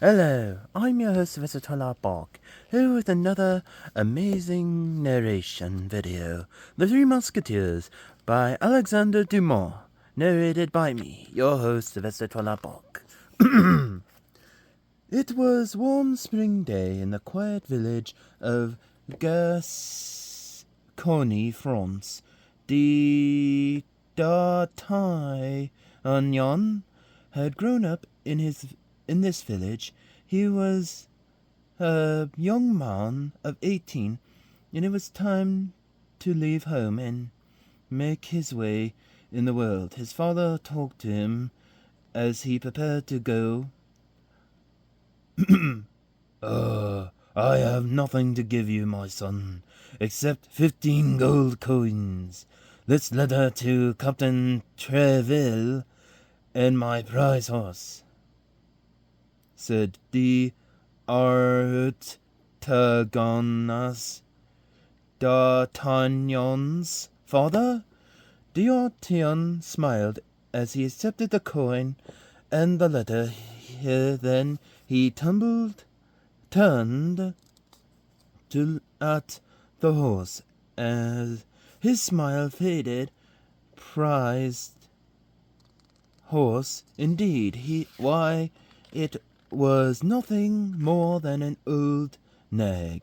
Hello, I'm your host Visitola Bach, here with another amazing narration video, The Three Musketeers by Alexander Dumas, narrated by me, your host Visitola Bach. It was one spring day in the quiet village of Gascony, France. D'Artagnan had grown up in this village. He was a young man of 18, and it was time to leave home and make his way in the world. His father talked to him as he prepared to go. I have nothing to give you, my son, except 15 gold coins. This letter to Captain Treville and my prize horse, said the D'Artagnan's father. D'Artagnan smiled as he accepted the coin and the letter. Then he turned at the horse as his smile faded. Prized horse, indeed. Why, it was nothing more than an old nag.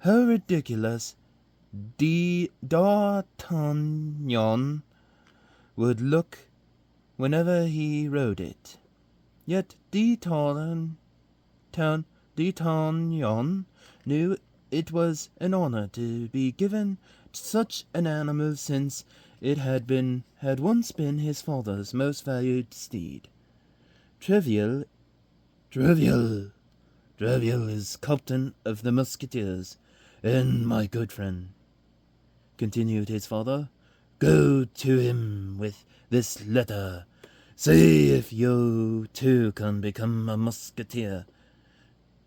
How ridiculous D'Artagnan would look whenever he rode it. Yet D'Artagnan knew it was an honor to be given such an animal, since it had once been his father's most valued steed. Treville is captain of the Musketeers, and my good friend, continued his father. Go to him with this letter. See if you too can become a musketeer.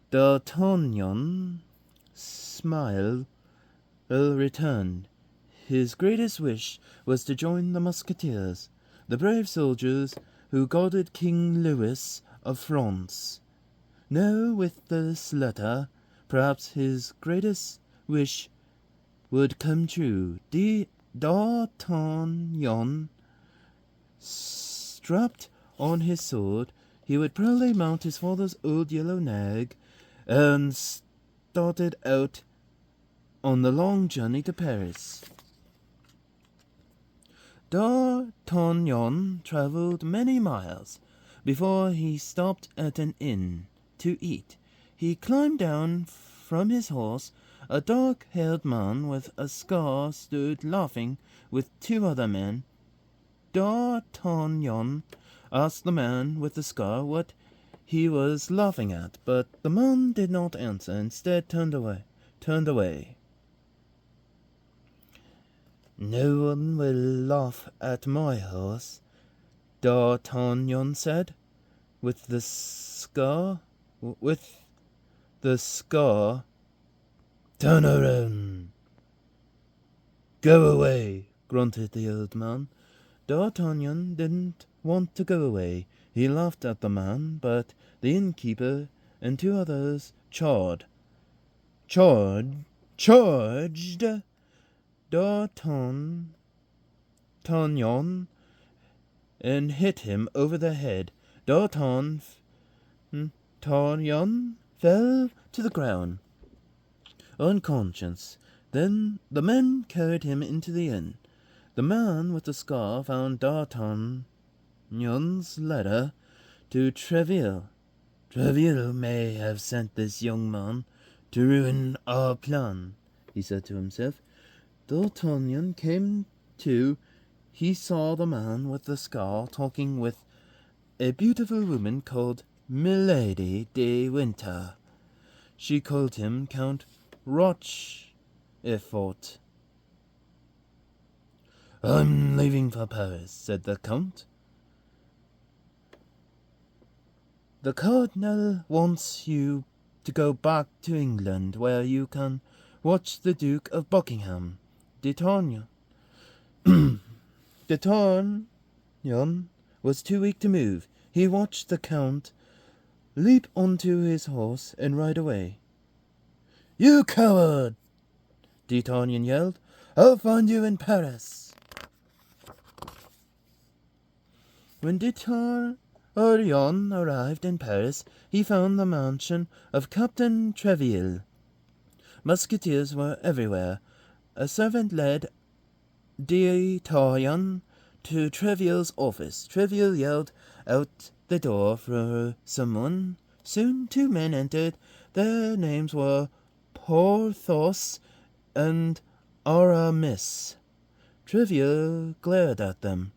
D'Artagnan smile returned. His greatest wish was to join the Musketeers, the brave soldiers who guarded King Louis of France. Now, with this letter, perhaps his greatest wish would come true. D'Artagnan strapped on his sword, he would proudly mount his father's old yellow nag, and started out on the long journey to Paris. D'Artagnan travelled many miles before he stopped at an inn to eat. He climbed down from his horse. A dark-haired man with a scar stood laughing with two other men. D'Artagnan asked the man with the scar what he was laughing at, but the man did not answer. Instead, turned away. No one will laugh at my horse, D'Artagnan said. With the scar. Turn around. Go away, grunted the old man. D'Artagnan didn't want to go away. He laughed at the man, but the innkeeper and two others charged D'Artagnan and hit him over the head. D'Artagnan fell to the ground, unconscious. Then the men carried him into the inn. The man with the scar found D'Artagnan's letter to Treville. Treville may have sent this young man to ruin our plan, he said to himself. D'Artagnan came to. He saw the man with the scar talking with a beautiful woman called Milady de Winter. She called him Count Rochefort. I'm leaving for Paris, said the Count. The Cardinal wants you to go back to England, where you can watch the Duke of Buckingham. D'Artagnan was too weak to move. He watched the Count leap onto his horse, and ride away. "You coward!" D'Artagnan yelled. "I'll find you in Paris." When D'Artagnan arrived in Paris, he found the mansion of Captain Treville. Musketeers were everywhere. A servant led D'Artagnan to Treville's office. Treville yelled out the door for someone. Soon 2 men entered. Their names were Porthos and Aramis. Treville glared at them.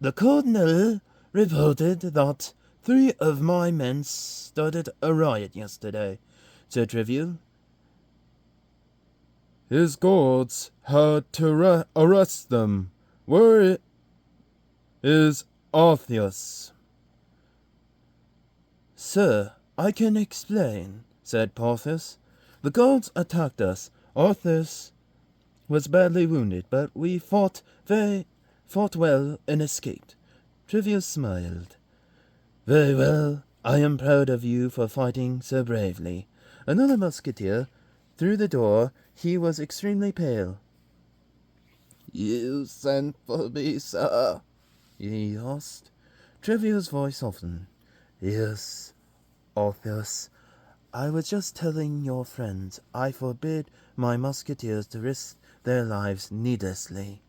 The cardinal reported that 3 of my men started a riot yesterday, said Treville. His guards had to arrest them. Where is Athos? Sir, I can explain, said Porthos. The guards attacked us. Athos was badly wounded, but we fought well and escaped. Treville smiled. Very well. I am proud of you for fighting so bravely. Another musketeer through the door. He was extremely pale. You sent for me, sir? He asked. Treville's voice softened. Yes, Athos. I was just telling your friends I forbid my musketeers to risk their lives needlessly.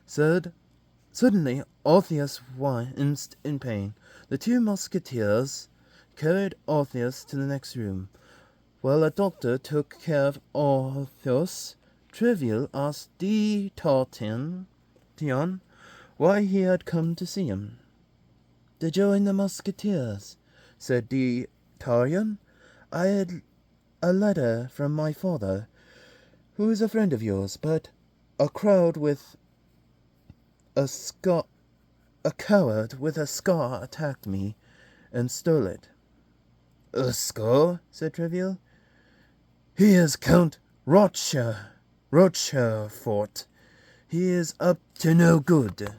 Suddenly, Athos winced in pain. The 2 musketeers carried Athos to the next room. While a doctor took care of Athos, Treville asked D'Artagnan why he had come to see him. To join the musketeers, said D'Artagnan. I had a letter from my father, who is a friend of yours, but a coward with a scar attacked me and stole it. A scar? Said Treville. He is Count Rochefort. He is up to no good.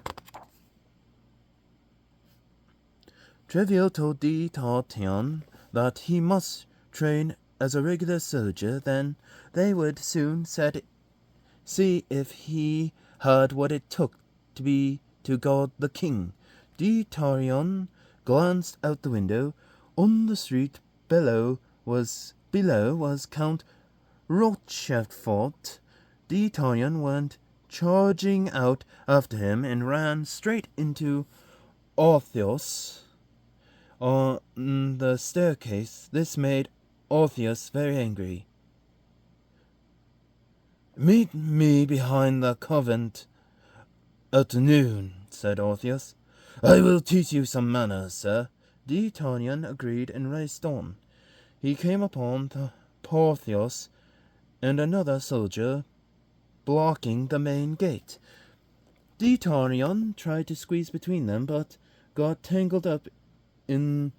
Treville told D'Artagnan that he must train as a regular soldier, then they would soon see if he had what it took to guard the king. D'Artagnan glanced out the window. On the street below was Count Rochefort. D'Artagnan went charging out after him and ran straight into Athos on the staircase. This made Athos very angry. Meet me behind the convent at noon, said Athos. I will teach you some manners, sir. D'Artagnan agreed and raced on. He came upon Porthos and another soldier blocking the main gate. D'Artagnan tried to squeeze between them, but got tangled up in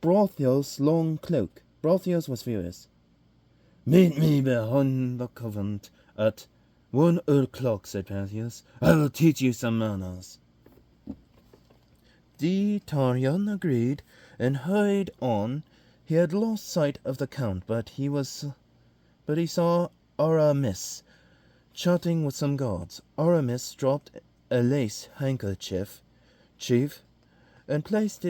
Porthos' long cloak. Porthos was furious. Meet me behind the convent at 1 o'clock, said Porthos. I will teach you some manners. D'Artagnan agreed and hurried on. He had lost sight of the count, but he saw Aramis chatting with some guards. Aramis dropped a lace handkerchief and placed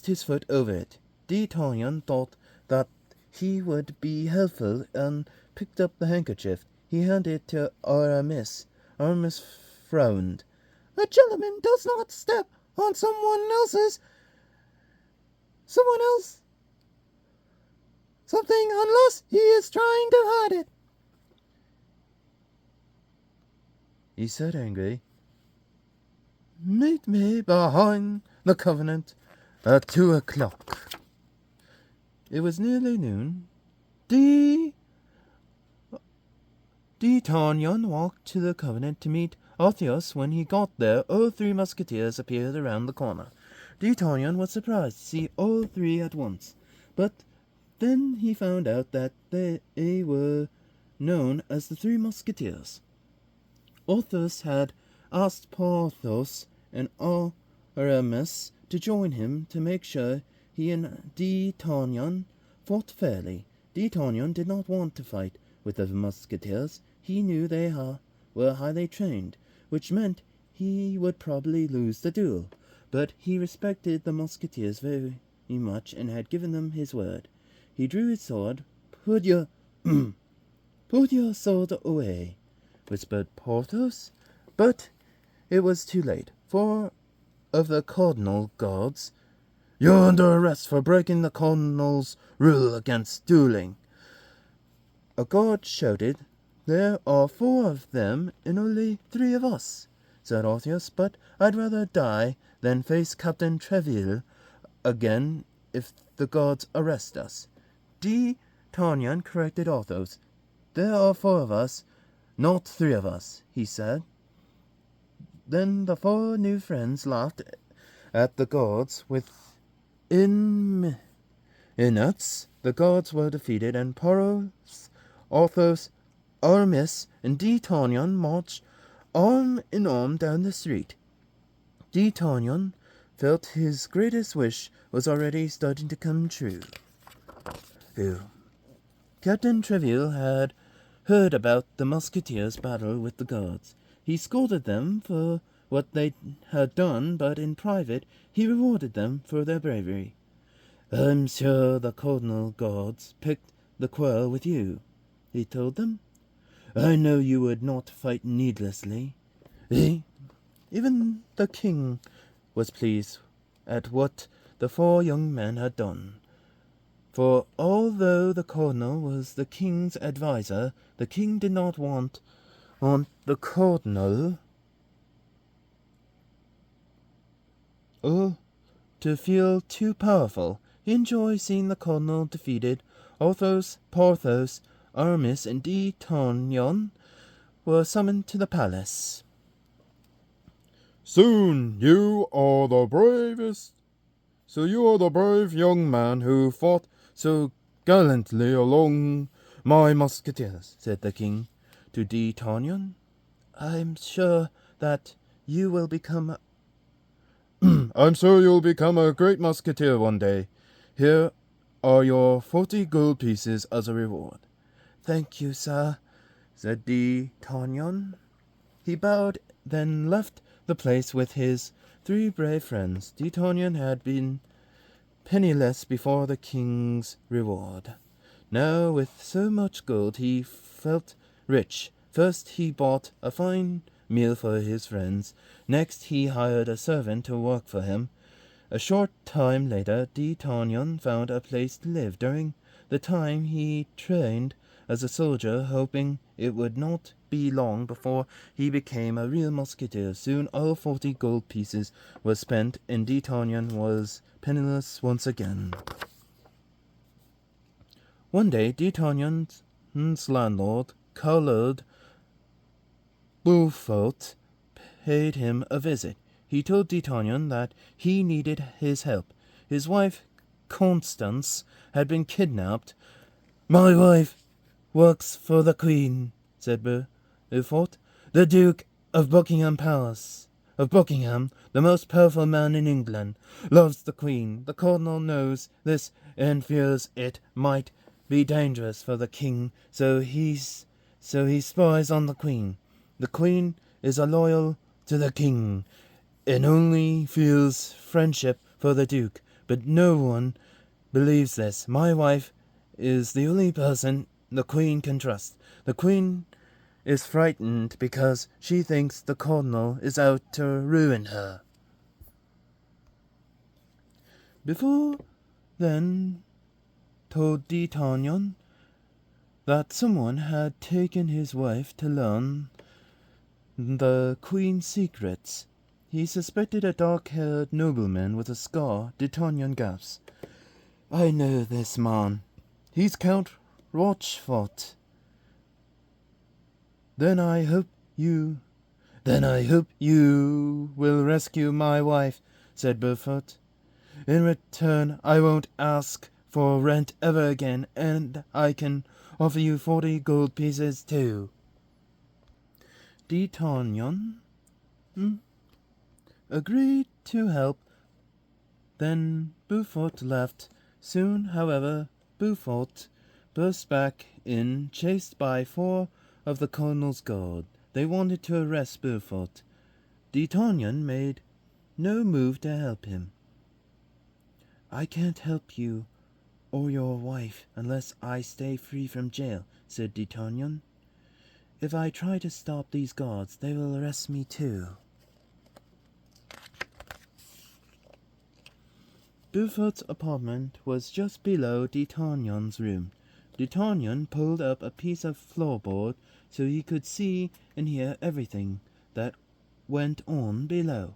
his foot over it. D'Artagnan thought that he would be helpful and picked up the handkerchief. He handed it to Aramis. Aramis frowned. A gentleman does not step on something unless he is trying to hide it, he said angrily. Meet me behind the convent at 2 o'clock. It was nearly noon. D'Artagnan walked to the convent to meet Athos. When he got there, all 3 musketeers appeared around the corner. D'Artagnan was surprised to see all 3 at once, but then he found out that they were known as the 3 musketeers. Athos had asked Porthos and Aramis to join him to make sure he and D'Artagnan fought fairly. D'Artagnan did not want to fight with the Musketeers. He knew they were highly trained, which meant he would probably lose the duel. But he respected the Musketeers very much and had given them his word. He drew his sword. Put your sword away, whispered Porthos. But it was too late. 4 of the cardinal guards. "You're under arrest for breaking the cardinal's rule against dueling," a guard shouted. "There are 4 of them and only 3 of us," said Athos, "but I'd rather die than face Captain Treville again if the guards arrest us." D'Artagnan corrected Athos. "There are 4 of us, not 3 of us," he said. Then the 4 new friends laughed at the guards. Within minutes, the guards were defeated, and Porthos, Athos, Aramis, and D'Artagnan marched arm in arm down the street. D'Artagnan felt his greatest wish was already starting to come true. Captain Treville had heard about the Musketeers' battle with the guards. He scolded them for what they had done, but in private he rewarded them for their bravery. "I'm sure the cardinal guards picked the quarrel with you," he told them. "I know you would not fight needlessly." Even the king was pleased at what the 4 young men had done. For although the cardinal was the king's adviser, the king did not want the cardinal to feel too powerful. He enjoyed seeing the cardinal defeated. Athos, Porthos, Aramis, and D'Artagnan were summoned to the palace. "Soon you are the brave young man who fought so gallantly along my musketeers," said the king to D'Artagnan. "I'm sure that you will become I'm sure you'll become a great musketeer one day. Here are your 40 gold pieces as a reward." "Thank you, sir," said D'Artagnan. He bowed, then left the place with his 3 brave friends. D'Artagnan had been penniless before the king's reward. Now, with so much gold, he felt rich. First, he bought a fine meal for his friends. Next, he hired a servant to work for him. A short time later, D'Artagnan found a place to live. During the time he trained as a soldier, hoping it would not be long before he became a real musketeer. Soon all 40 gold pieces were spent, and D'Artagnan was penniless once again. One day, D'Artagnan's landlord, colored Beaufort, paid him a visit. He told D'Artagnan that he needed his help. His wife, Constance, had been kidnapped. "My wife works for the Queen," said Beaufort. "The Duke of Buckingham, the most powerful man in England, loves the Queen. The Cardinal knows this and fears it might be dangerous for the King, so he spies on the Queen. The Queen is loyal to the King and only feels friendship for the Duke, but no one believes this. My wife is the only person the Queen can trust. The Queen is frightened because she thinks the Cardinal is out to ruin her." Before then told D'Artagnan that someone had taken his wife to learn the Queen's secrets. He suspected a dark-haired nobleman with a scar. D'Artagnan gasped. "I know this man. He's Count Rochefort." Then I hope you will rescue my wife," said Beaufort. "In return, I won't ask for rent ever again, and I can offer you 40 gold pieces too." D'Artagnan agreed to help. Then Beaufort left. Soon, however, Beaufort burst back in, chased by 4 of the Cardinal's guard. They wanted to arrest Beaufort. D'Artagnan made no move to help him. "I can't help you or your wife unless I stay free from jail," said D'Artagnan. "If I try to stop these guards, they will arrest me too." Beaufort's apartment was just below D'Artagnan's room. D'Artagnan pulled up a piece of floorboard so he could see and hear everything that went on below.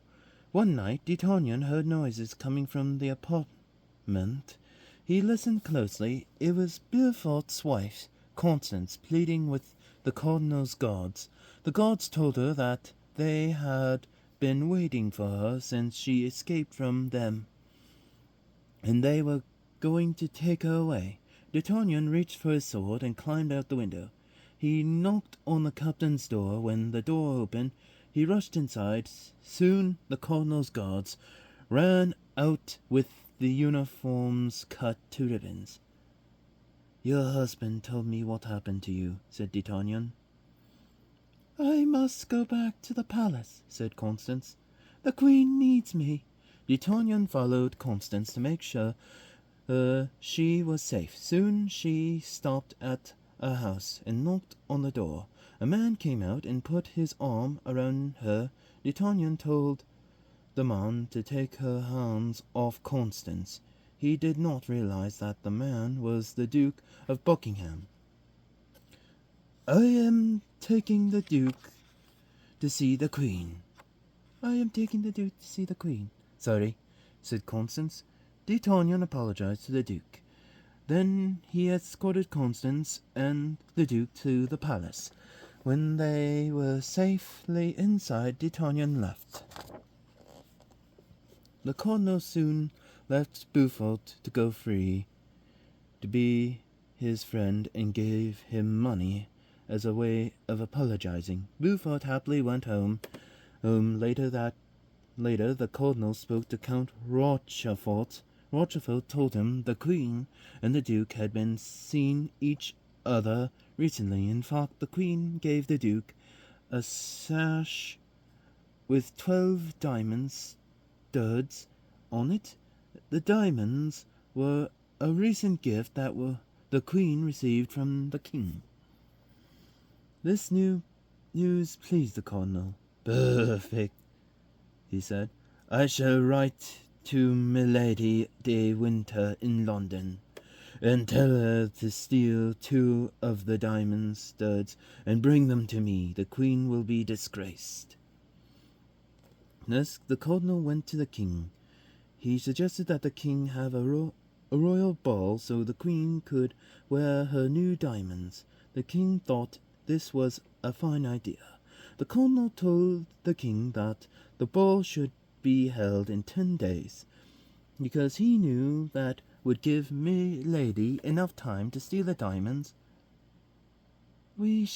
One night D'Artagnan heard noises coming from the apartment. He listened closely. It was Beaufort's wife, Constance, pleading with the cardinal's guards. The guards told her that they had been waiting for her since she escaped from them, and they were going to take her away. D'Artagnan reached for his sword and climbed out the window. He knocked on the captain's door. When the door opened, he rushed inside. Soon the cardinal's guards ran out with the uniforms cut to ribbons. "Your husband told me what happened to you," said D'Artagnan. "I must go back to the palace," said Constance. "The queen needs me." D'Artagnan followed Constance to make sure she was safe. Soon she stopped at a house and knocked on the door. A man came out and put his arm around her. D'Artagnan told the man to take her hands off Constance. He did not realize that the man was the Duke of Buckingham. "I am taking the Duke to see the Queen." "I am taking the Duke to see the Queen." "Sorry," said Constance. D'Artagnan apologized to the Duke. Then he escorted Constance and the Duke to the palace. When they were safely inside, D'Artagnan left. The cardinal soon left Beaufort to go free, to be his friend, and gave him money as a way of apologizing. Beaufort happily went home. Later, the cardinal spoke to Count Rochefort. Rochefort told him the queen and the duke had been seen each other recently. In fact, the queen gave the duke a sash with 12 diamond studs on it. The diamonds were a recent gift that the queen received from the king. This new news pleased the cardinal. "Perfect," he said. "I shall write to Milady de Winter in London, and tell her to steal 2 of the diamond studs and bring them to me. The queen will be disgraced." Next, the cardinal went to the king. He suggested that the king have a royal ball so the queen could wear her new diamonds. The king thought this was a fine idea. The cardinal told the king that the ball should be held in 10 days, because he knew that would give Milady enough time to steal the diamonds. "What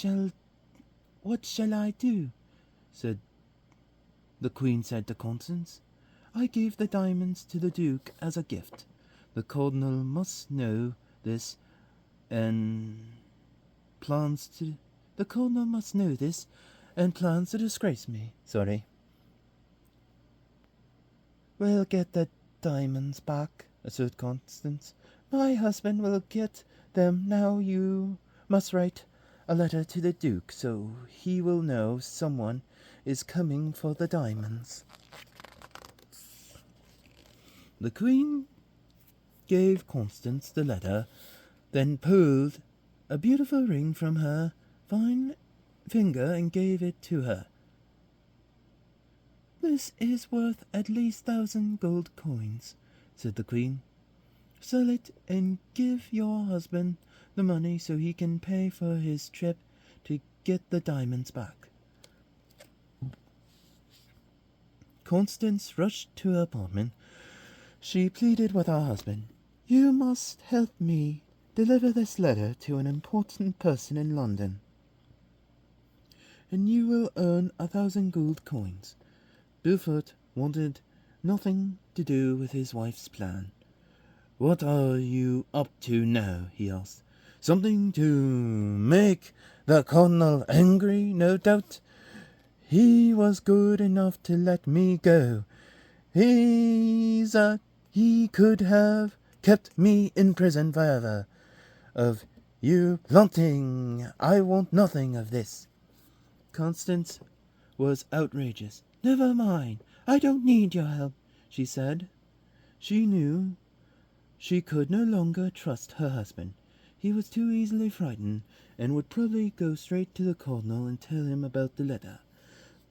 shall I do?" the queen said to Constance. "I gave the diamonds to the Duke as a gift. The cardinal must know this and plans to disgrace me." "Sorry." "We'll get the diamonds back," asserted Constance. "My husband will get them. Now you must write a letter to the Duke so he will know someone is coming for the diamonds." The queen gave Constance the letter, then pulled a beautiful ring from her fine finger and gave it to her. "This is worth at least 1,000 gold coins," said the queen. "Sell it and give your husband the money so he can pay for his trip to get the diamonds back." Constance rushed to her apartment. She pleaded with her husband. "You must help me deliver this letter to an important person in London, and you will earn 1,000 gold coins." Beaufort wanted nothing to do with his wife's plan. "What are you up to now?" he asked. "Something to make the Colonel angry, no doubt. He was good enough to let me go. He could have kept me in prison forever. Of you plotting, I want nothing of this." Constance was outrageous. "Never mind. I don't need your help," she said. She knew she could no longer trust her husband. He was too easily frightened, and would probably go straight to the Cardinal and tell him about the letter.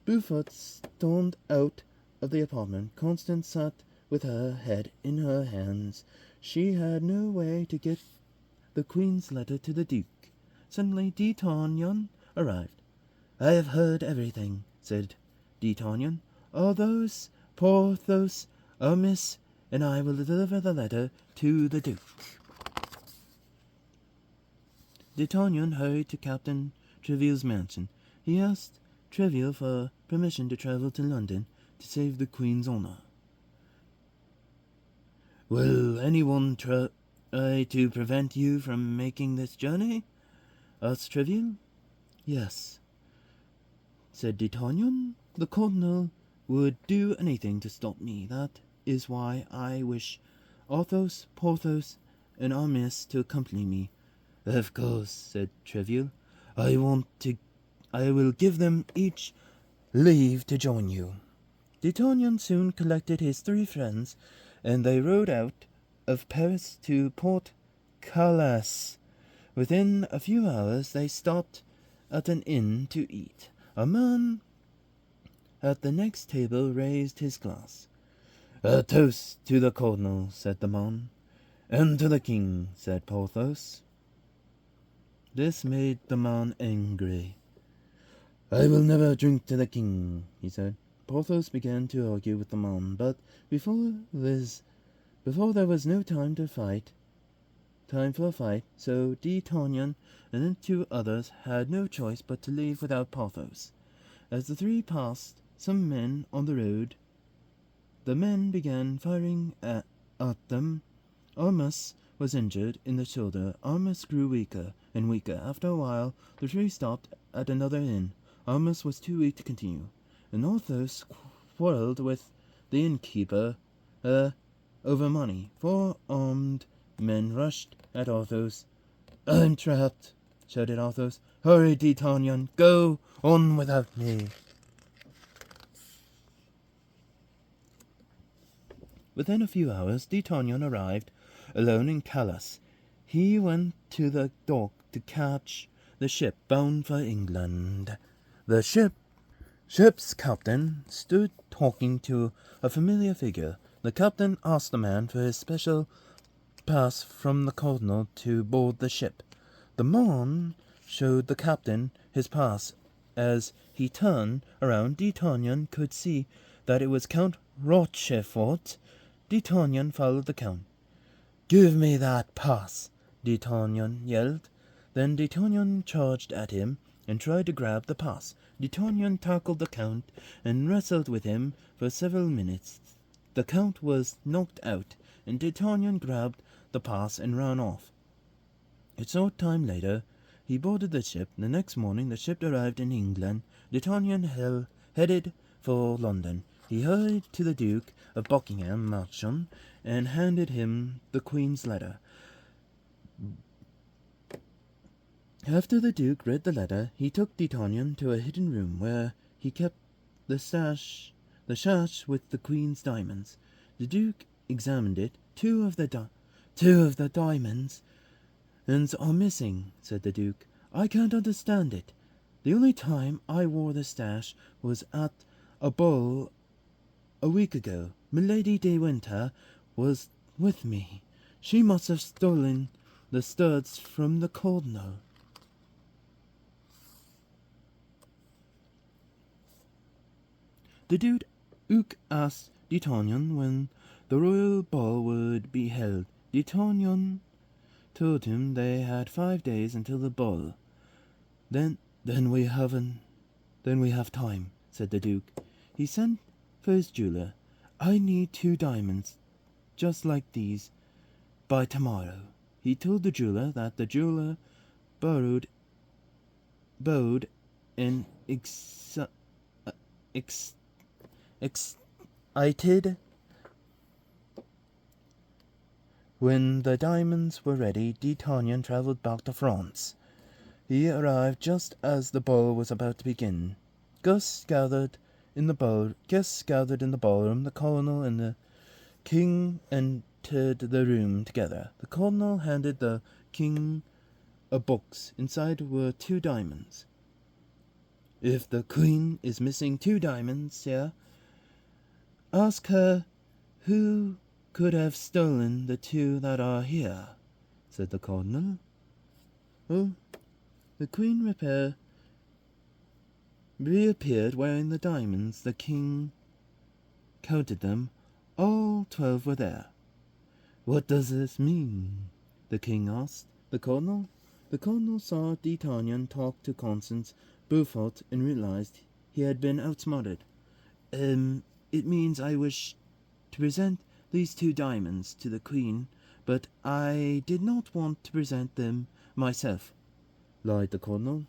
Beaufort stormed out of the apartment. Constance sat with her head in her hands. She had no way to get the Queen's letter to the Duke. Suddenly D'Artagnan arrived. "I have heard everything," said D'Artagnan. "Athos, Porthos, Aramis, and I will deliver the letter to the Duke." D'Artagnan hurried to Captain Tréville's mansion. He asked Tréville for permission to travel to London to save the Queen's honor. "Will anyone try to prevent you from making this journey?" asked Tréville. "Yes," said D'Artagnan. "The Cardinal would do anything to stop me. That is why I wish Athos, Porthos, and Aramis to accompany me." "Of course," said Tréville. I will give them each leave to join you." D'Artagnan soon collected his 3 friends, and they rode out of Paris to Port Calais. Within a few hours they stopped at an inn to eat. A man at the next table raised his glass. "A toast to the Cardinal," said the man. "And to the King," said Porthos. This made the man angry. "I will never drink to the King," he said. Porthos began to argue with the man, but before there was no time for a fight, so D'Artagnan and the 2 others had no choice but to leave without Porthos. As the 3 passed some men on the road, the men began firing at them. Aramis was injured in the shoulder. Aramis grew weaker and weaker. After a while, the 3 stopped at another inn. Aramis was too weak to continue, and Athos quarreled with the innkeeper over money. 4 armed men rushed at Athos. "I'm trapped," shouted Athos. "Hurry, D'Artagnan, go on without me." Within a few hours, D'Artagnan arrived alone in Calais. He went to the dock to catch the ship bound for England. The ship's captain stood talking to a familiar figure. The captain asked the man for his special pass from the Cardinal to board the ship. The man showed the captain his pass. As he turned around, D'Artagnan could see that it was Count Rochefort. D'Artagnan followed the Count. "Give me that pass," D'Artagnan yelled. Then D'Artagnan charged at him and tried to grab the pass. D'Artagnan tackled the Count and wrestled with him for several minutes. The Count was knocked out, and D'Artagnan grabbed the pass and ran off. A short time later, he boarded the ship. The next morning, the ship arrived in England. D'Artagnan headed for London. He hurried to the Duke of Buckingham mansion and handed him the Queen's letter. After the Duke read the letter, he took D'Artagnan to a hidden room where he kept the sash with the Queen's diamonds. The Duke examined it. Two of the diamonds are missing," said the Duke. "I can't understand it. The only time I wore the sash was at a ball a week ago. Milady de Winter was with me. She must have stolen the studs from the Cardinal." The Duke asked D'Artagnan when the royal ball would be held. D'Artagnan told him they had 5 days until the ball. Then we have time," said the Duke. He sent for his jeweler. I need 2 diamonds, just like these, by tomorrow. He told the jeweler that the jeweler bowed in excited. When the diamonds were ready, D'Artagnan travelled back to France. He arrived just as the ball was about to begin. Guests gathered in the ballroom. The cardinal and the king entered the room together. The cardinal handed the king a box. Inside were 2 diamonds. If the queen is missing 2 diamonds, sir, ask her who could have stolen the 2 that are here, said the cardinal. Oh, the queen reappeared wearing the diamonds. The king counted them. All 12 were there. What does this mean? The king asked the cardinal. The cardinal saw D'Artagnan talk to Constance Beaufort and realized he had been outsmarted. It means I wish to present these 2 diamonds to the queen, but I did not want to present them myself, lied the cardinal.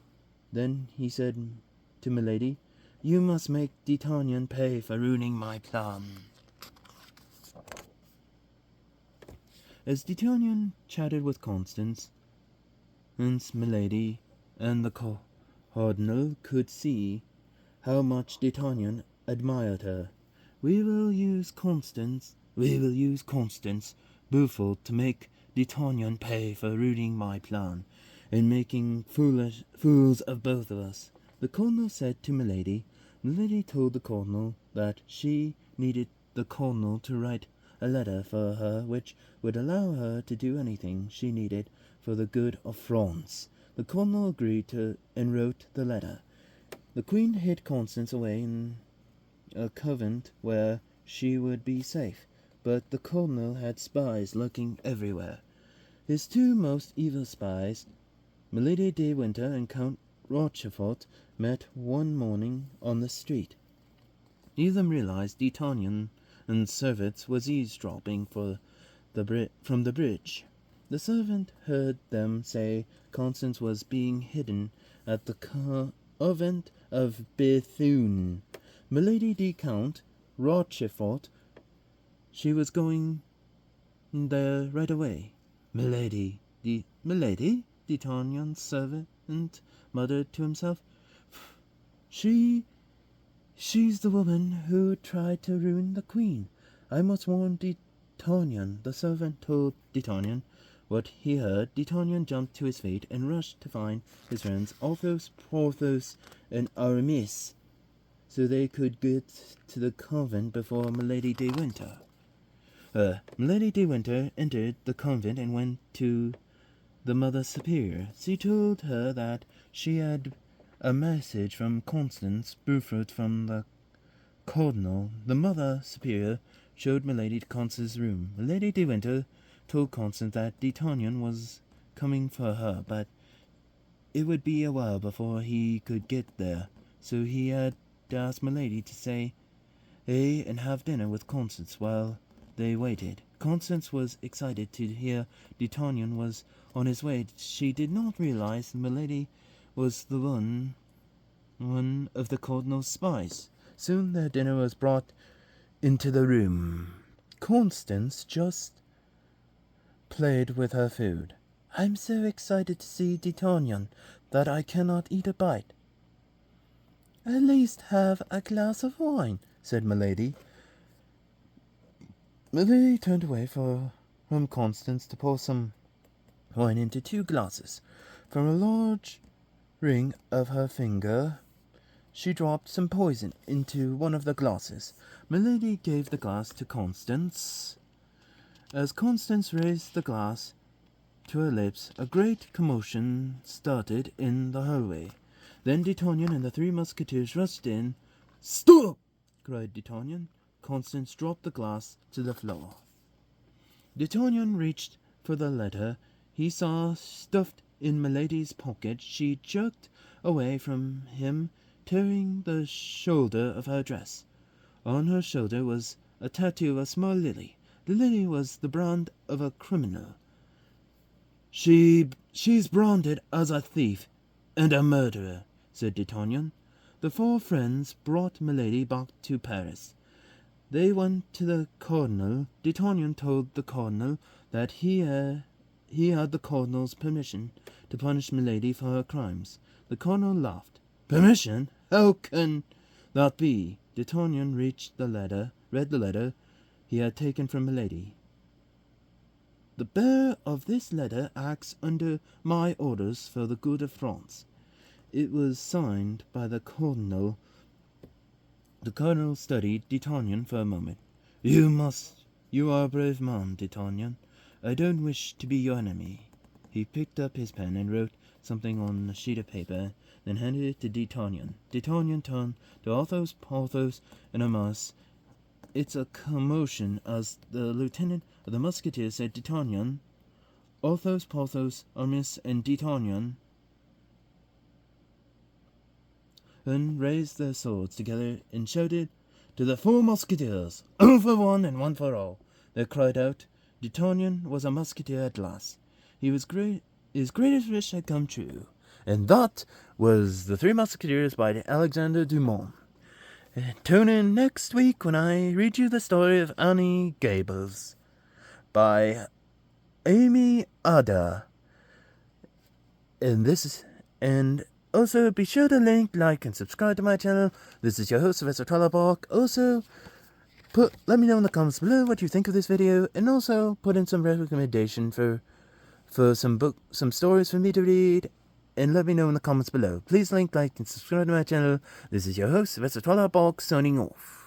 Then he said to Milady, you must make D'Artagnan pay for ruining my plan. As D'Artagnan chatted with Constance, Milady and the cardinal could see how much D'Artagnan admired her. We will use Constance Beaufort to make D'Artagnan pay for ruining my plan and making fools of both of us, the cardinal said to Milady. Milady told the cardinal that she needed the cardinal to write a letter for her which would allow her to do anything she needed for the good of France. The cardinal agreed and wrote the letter. The queen hid Constance away in a convent where she would be safe, but the cardinal had spies lurking everywhere. His 2 most evil spies, Milady de Winter and Count Rochefort, met one morning on the street. Neither of them realized D'Artagnan and servants was eavesdropping from the bridge. The servant heard them say Constance was being hidden at the convent of Bethune. Milady de Count Rochefort, she was going there right away. Milady, D'Artagnan's servant muttered to himself. She's the woman who tried to ruin the queen. I must warn D'Artagnan. The servant told D'Artagnan what he heard. D'Artagnan jumped to his feet and rushed to find his friends Athos, Porthos, and Aramis, so they could get to the convent before Milady de Winter. Milady de Winter entered the convent and went to the Mother Superior. She told her that she had a message from Constance Beaufort from the cardinal. The Mother Superior showed Milady to Constance's room. Milady de Winter told Constance that D'Artagnan was coming for her, but it would be a while before he could get there, so he had to ask Milady to stay and have dinner with Constance while they waited. Constance was excited to hear D'Artagnan was on his way. She did not realize Milady was the one of the cardinal's spies. Soon their dinner was brought into the room. Constance just played with her food. I'm so excited to see D'Artagnan that I cannot eat a bite. At least have a glass of wine, said Milady. Milady turned away from Constance to pour some wine into 2 glasses. From a large ring of her finger, she dropped some poison into one of the glasses. Milady gave the glass to Constance. As Constance raised the glass to her lips, a great commotion started in the hallway. Then D'Artagnan and the 3 Musketeers rushed in. "Stop!" cried D'Artagnan. Constance dropped the glass to the floor. D'Artagnan reached for the letter he saw stuffed in Milady's pocket. She jerked away from him, tearing the shoulder of her dress. On her shoulder was a tattoo of a small lily. The lily was the brand of a criminal. She's branded as a thief and a murderer, said D'Artagnan. The four friends brought Milady back to Paris. They went to the cardinal. D'Artagnan told the cardinal that he had the cardinal's permission to punish Milady for her crimes. The cardinal laughed. Permission? How can that be? D'Artagnan read the letter he had taken from Milady. The bearer of this letter acts under my orders for the good of France. It was signed by the cardinal. The cardinal studied D'Artagnan for a moment. You are a brave man, D'Artagnan. I don't wish to be your enemy. He picked up his pen and wrote something on a sheet of paper, then handed it to D'Artagnan. D'Artagnan turned to Athos, Porthos, and Aramis. It's a commotion, as the lieutenant of the Musketeers said. D'Artagnan, Athos, Porthos, Aramis, and D'Artagnan and raised their swords together and shouted, "To the 4 Musketeers, all for one and one for all!" They cried out. D'Artagnan was a musketeer at last. His greatest wish had come true. And that was The 3 Musketeers by Alexander Dumas. Tune in next week when I read you the story of Annie Gables by Amy Ada. And also be sure to like, and subscribe to my channel. This is your host, Sylvester Twillerbark. Also, let me know in the comments below what you think of this video, and also put in some recommendation for some stories for me to read, and let me know in the comments below. Please like, and subscribe to my channel. This is your host, Sylvester Twillerbark, signing off.